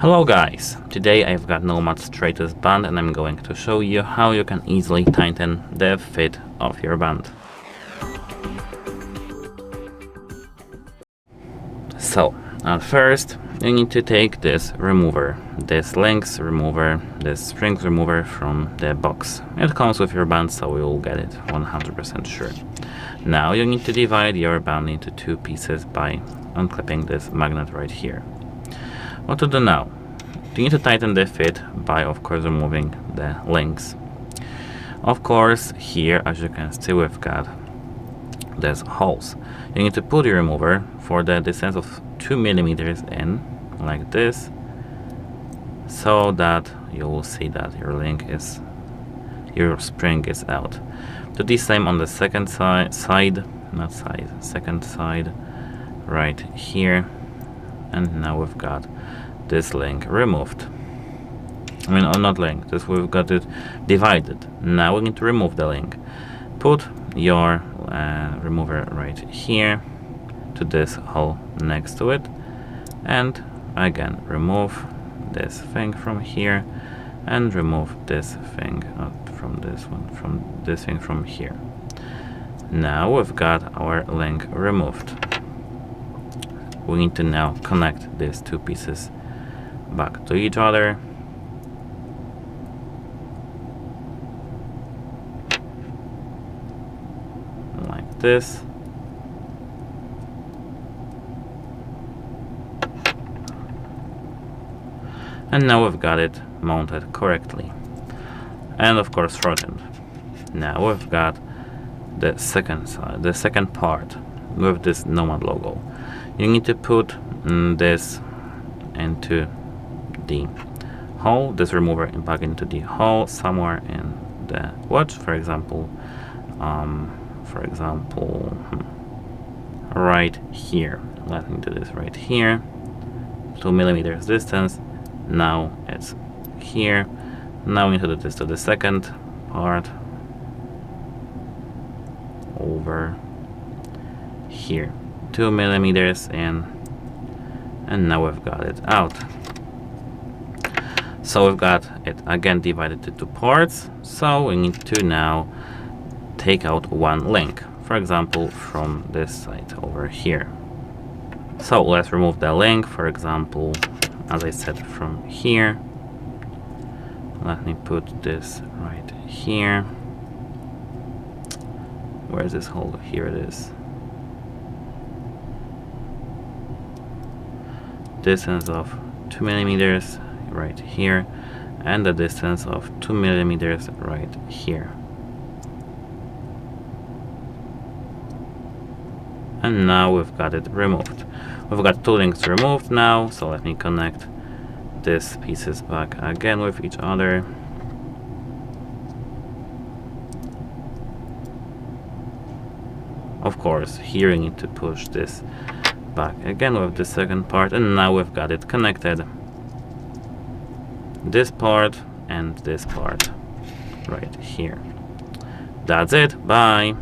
Hello guys, today I've got NOMAD Stratos Band and I'm going to show you how you can easily tighten the fit of your band. So, at first you need to take this remover, this links remover, this strings remover from the box. It comes with your band, so you'll get it 100% sure. Now you need to divide your band into two pieces by unclipping this magnet right here. What to do now? You need to tighten the fit by, of course, removing the links. Of course, here, as you can see, we've got these holes. You need to put your remover for the distance of 2 millimeters in, like this, so that you will see that your spring is out. Do the same on the second second side, right here, and now we've got this link removed. Not link, we've got it divided. Now we need to remove the link. Put your remover right here to this hole next to it, and again remove this thing from here and remove this thing, not from this one, from this thing from here. Now we've got our link removed. We need to now connect these two pieces back to each other. Like this. And now we've got it mounted correctly. And of course shortened. Now we've got the second side, the second part with this NOMAD logo. You need to put this into the hole, this remover back into the hole somewhere in the watch, for example, right here. Let me do this right here, 2 millimeters distance. Now it's here. Now we need to do this to the second part over here, 2 millimeters in, and now we've got it out. So we've got it again divided into two parts, so we need to now take out one link, for example from this side over here. So let's remove the link, for example, as I said, from here. Let me put this right here. Where is this hole? Here it is. Distance of 2 millimeters right here, and the distance of 2 millimeters right here. And now we've got it removed. We've got two links removed now, so let me connect these pieces back again with each other. Of course, here you need to push this back again with the second part, and now we've got it connected. This part and this part right here. That's it. Bye.